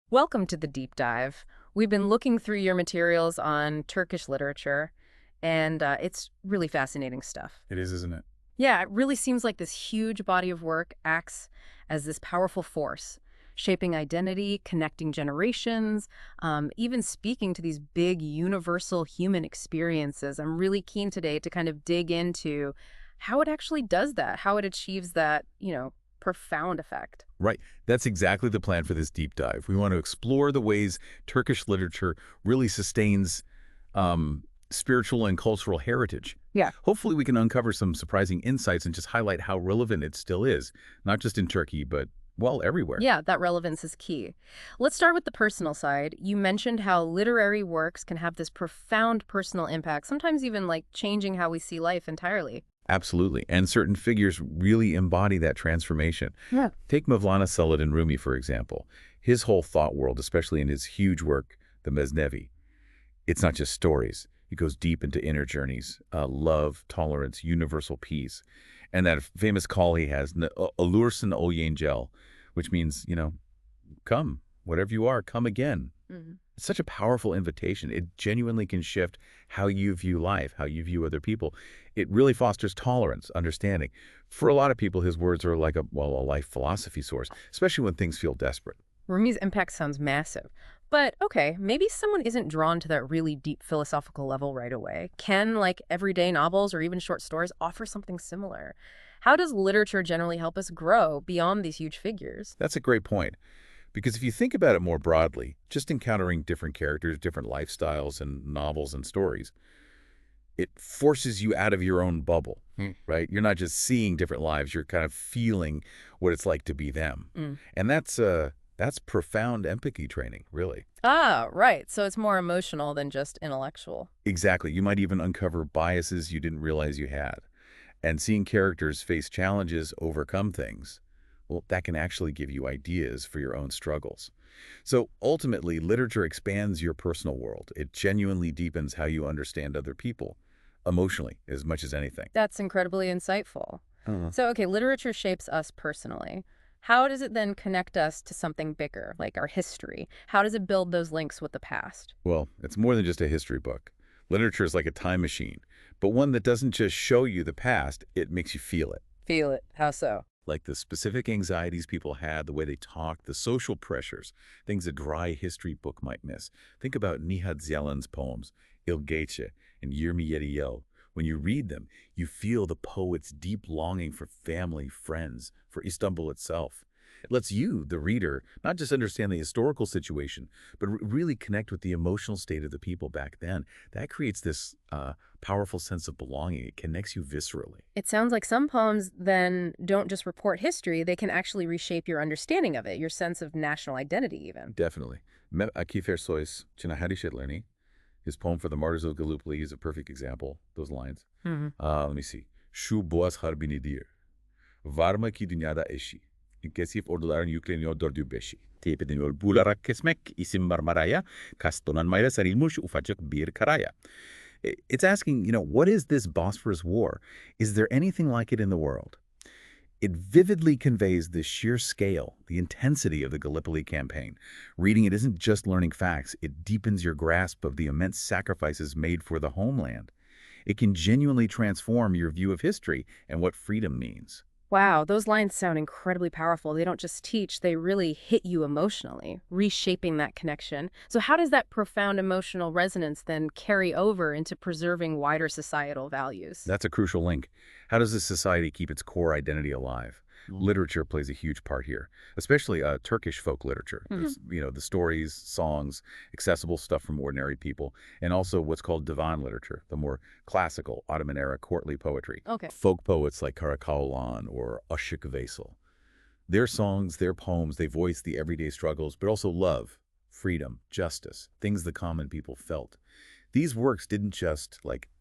Welcome to the deep dive. We've been looking through your materials on Turkish literature, and it's really fascinating stuff. It is, isn't it? Yeah, it really seems like this huge body of work acts as this powerful force, shaping identity, connecting generations, even speaking to these big universal human experiences. I'm really keen today to kind of dig into how it actually does that, how it achieves that, profound effect. Right. That's exactly the plan for this deep dive. We want to explore the ways Turkish literature really sustains um, spiritual and cultural heritage. Yeah. Hopefully, we can uncover some surprising insights and just highlight how relevant it still is, not just in Turkey, but, well, everywhere. Yeah, that relevance is key. Let's start with the personal side. You mentioned how literary works can have this profound personal impact, sometimes even like changing how we see life entirely. Absolutely. And certain figures really embody that transformation. Yeah. Take Mevlana Saladin Rumi, for example. His whole thought world, especially in his huge work, The Mesnevi, it's not just stories. It goes deep into inner journeys, love, tolerance, universal peace. And that famous call he has, Alursun o Yengel, which means, come, whatever you are, come again. Mhm. It's such a powerful invitation. It genuinely can shift how you view life, how you view other people. It really fosters tolerance, understanding. For a lot of people, his words are like a life philosophy source, especially when things feel desperate. Rumi's impact sounds massive. But okay, maybe someone isn't drawn to that really deep philosophical level right away. Can, like, everyday novels or even short stories offer something similar? How does literature generally help us grow beyond these huge figures? That's a great point. Because if you think about it more broadly, just encountering different characters, different lifestyles and novels and stories, it forces you out of your own bubble, right? You're not just seeing different lives, you're kind of feeling what it's like to be them. Mm. And that's profound empathy training, really. Ah, right. So it's more emotional than just intellectual. Exactly. You might even uncover biases you didn't realize you had. And seeing characters face challenges, overcome things, well, that can actually give you ideas for your own struggles. So ultimately, literature expands your personal world. It genuinely deepens how you understand other people, emotionally, as much as anything. That's incredibly insightful. Uh, So, okay, literature shapes us personally. How does it then connect us to something bigger, like our history? How does it build those links with the past? well, it's more than just a history book. Literature is like a time machine, but one that doesn't just show you the past, it makes you feel it. Feel it. How so? Like the specific anxieties people had, the way they talked, the social pressures, things a dry history book might miss. Think about Nihat Ziyalan's poems, Il Gece and Yirmi Yeriel. When you read them, you feel the poet's deep longing for family, friends, for Istanbul itself. It lets you, the reader, not just understand the historical situation, but really connect with the emotional state of the people back then. That creates this powerful sense of belonging. It connects you viscerally. It sounds like some poems then don't just report history, they can actually reshape your understanding of it, your sense of national identity, even. Definitely. Akif Ersoy's Cinahari Şedlerni, his poem for the Martyrs of Gallipoli is a perfect example, those lines. Hmm. Let me see. Şu boğaz harbinidir. Var mı ki dünyada eşi? Kesif orduların yükleniyor dördü beşi. Teyip ediliyor bularak kesmek isim Marmara'ya. Kast donanmayla sarılmış ufacık bir karaya. It's asking, what is this Bosphorus War? Is there anything like it in the world? It vividly conveys the sheer scale, the intensity of the Gallipoli campaign. Reading it isn't just learning facts, it deepens your grasp of the immense sacrifices made for the homeland. It can genuinely transform your view of history and what freedom means. Wow, those lines sound incredibly powerful. They don't just teach, they really hit you emotionally, reshaping that connection. So, how does that profound emotional resonance then carry over into preserving wider societal values? That's a crucial link. How does a society keep its core identity alive? Literature plays a huge part here, especially Turkish folk literature. Mhm. The stories, songs, accessible stuff from ordinary people, and also what's called divan literature, the more classical Ottoman-era courtly poetry. Okay. Folk poets like Karacaoğlan or Aşık Veysel. Their songs, their poems, they voice the everyday struggles, but also love, freedom, justice, things the common people felt. These works didn't just,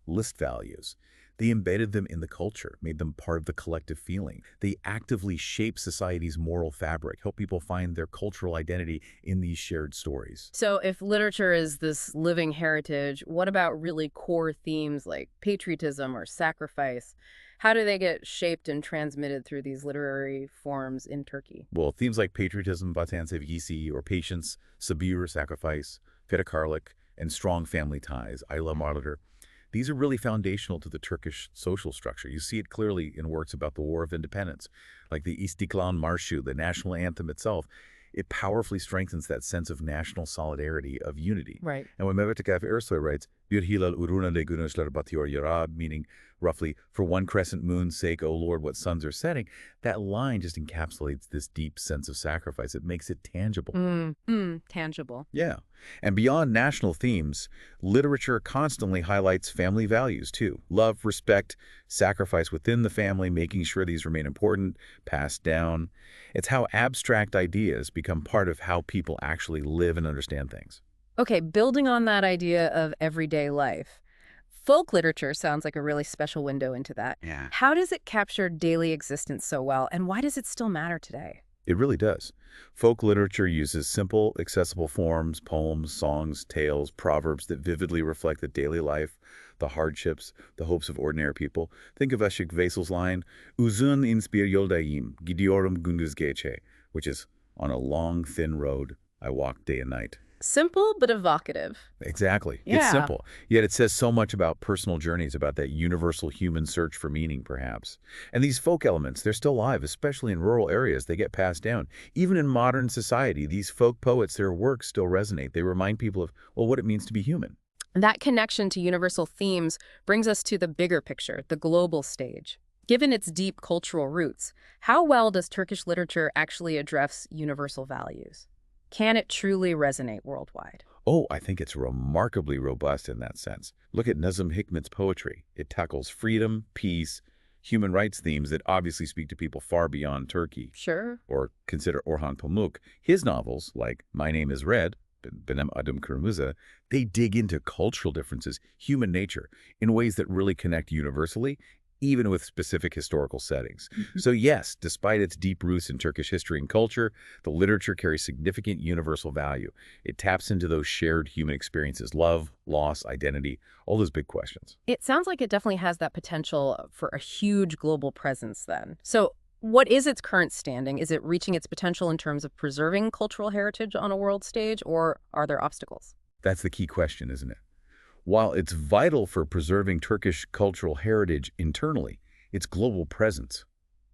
list values. They embedded them in the culture, made them part of the collective feeling. They actively shape society's moral fabric, help people find their cultural identity in these shared stories. So, if literature is this living heritage, what about really core themes like patriotism or sacrifice? How do they get shaped and transmitted through these literary forms in Turkey? Well, themes like patriotism, vatan sevgisi, or patience, sabir, sacrifice, fedakarlık, and strong family ties, aile martyr, these are really foundational to the Turkish social structure. You see it clearly in works about the War of Independence, like the İstiklal Marşı, the national anthem itself. It powerfully strengthens that sense of national solidarity, of unity. Right. And when Mehmet Akif Ersoy writes, Bir hilal uğruna ne güneşler batıyor ya Rab, meaning roughly, for one crescent moon's sake, O Lord, what suns are setting, that line just encapsulates this deep sense of sacrifice. It makes it tangible. Tangible. Yeah. And beyond national themes, literature constantly highlights family values, too. Love, respect, sacrifice within the family, making sure these remain important, passed down. It's how abstract ideas become part of how people actually live and understand things. Okay, building on that idea of everyday life, folk literature sounds like a really special window into that. Yeah. How does it capture daily existence so well, and why does it still matter today? It really does. Folk literature uses simple, accessible forms, poems, songs, tales, proverbs that vividly reflect the daily life, the hardships, the hopes of ordinary people. Think of Ashik Veysel's line, Uzun inspir yoldayım, gidiyorum gündüz gece, which is, on a long, thin road, I walk day and night. Simple but evocative. Exactly. Yeah. It's simple. Yet it says so much about personal journeys, about that universal human search for meaning, perhaps. And these folk elements, they're still alive, especially in rural areas. They get passed down. Even in modern society, these folk poets, their works still resonate. They remind people of, well, what it means to be human. That connection to universal themes brings us to the bigger picture, the global stage. Given its deep cultural roots, how well does Turkish literature actually address universal values? Can it truly resonate worldwide? Oh, I think it's remarkably robust in that sense. Look at Nazım Hikmet's poetry. It tackles freedom, peace, human rights themes that obviously speak to people far beyond Turkey. Sure. Or consider Orhan Pamuk. His novels, like My Name is Red, Benim Adım Kırmızı, they dig into cultural differences, human nature, in ways that really connect universally, even with specific historical settings. So yes, despite its deep roots in Turkish history and culture, the literature carries significant universal value. It taps into those shared human experiences, love, loss, identity, all those big questions. It sounds like it definitely has that potential for a huge global presence then. So what is its current standing? Is it reaching its potential in terms of preserving cultural heritage on a world stage, or are there obstacles? That's the key question, isn't it? While it's vital for preserving Turkish cultural heritage internally, its global presence,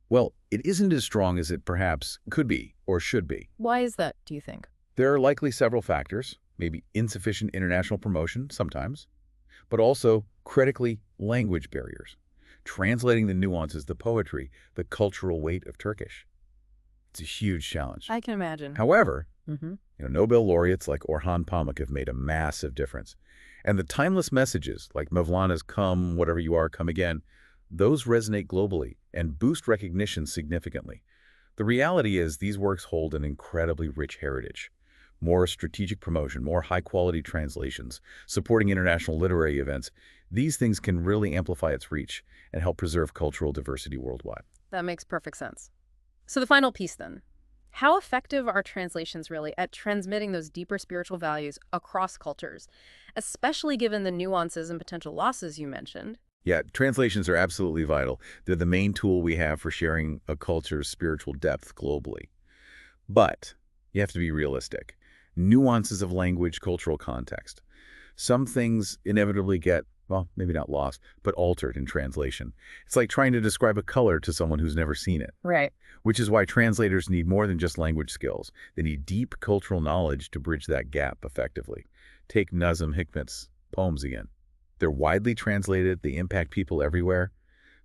well, it isn't as strong as it perhaps could be or should be. Why is that, do you think? There are likely several factors, maybe insufficient international promotion sometimes, but also critically language barriers, translating the nuances, the poetry, the cultural weight of Turkish. It's a huge challenge. I can imagine. However, Nobel laureates like Orhan Pamuk have made a massive difference. And the timeless messages, like Mevlana's Come, Whatever You Are, Come Again, those resonate globally and boost recognition significantly. The reality is these works hold an incredibly rich heritage. More strategic promotion, more high-quality translations, supporting international literary events, these things can really amplify its reach and help preserve cultural diversity worldwide. That makes perfect sense. So the final piece then. How effective are translations really at transmitting those deeper spiritual values across cultures, especially given the nuances and potential losses you mentioned? Yeah, translations are absolutely vital. They're the main tool we have for sharing a culture's spiritual depth globally. But you have to be realistic. Nuances of language, cultural context. Some things inevitably get, well, maybe not lost, but altered in translation. It's like trying to describe a color to someone who's never seen it. Right. Which is why translators need more than just language skills. They need deep cultural knowledge to bridge that gap effectively. Take Nazım Hikmet's poems again. They're widely translated, they impact people everywhere,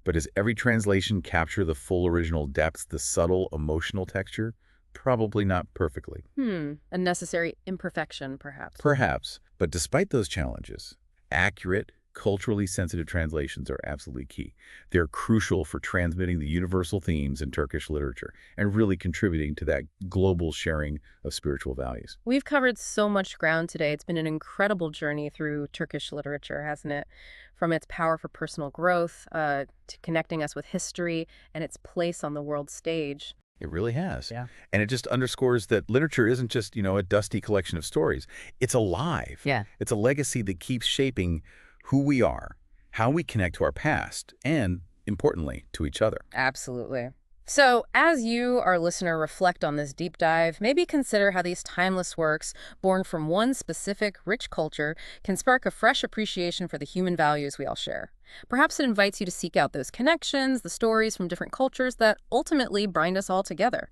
but does every translation capture the full original depth, the subtle emotional texture? Probably not perfectly. A necessary imperfection, perhaps. Perhaps, but despite those challenges, accurate, culturally sensitive translations are absolutely key. They're crucial for transmitting the universal themes in Turkish literature and really contributing to that global sharing of spiritual values. We've covered so much ground today. It's been an incredible journey through Turkish literature, hasn't it? From its power for personal growth to connecting us with history and its place on the world stage. It really has. Yeah. And it just underscores that literature isn't just, a dusty collection of stories. It's alive. Yeah. It's a legacy that keeps shaping who we are, how we connect to our past, and importantly, to each other. Absolutely. So, as you, our listener, reflect on this deep dive, maybe consider how these timeless works, born from one specific, rich culture, can spark a fresh appreciation for the human values we all share. Perhaps it invites you to seek out those connections, the stories from different cultures that ultimately bind us all together.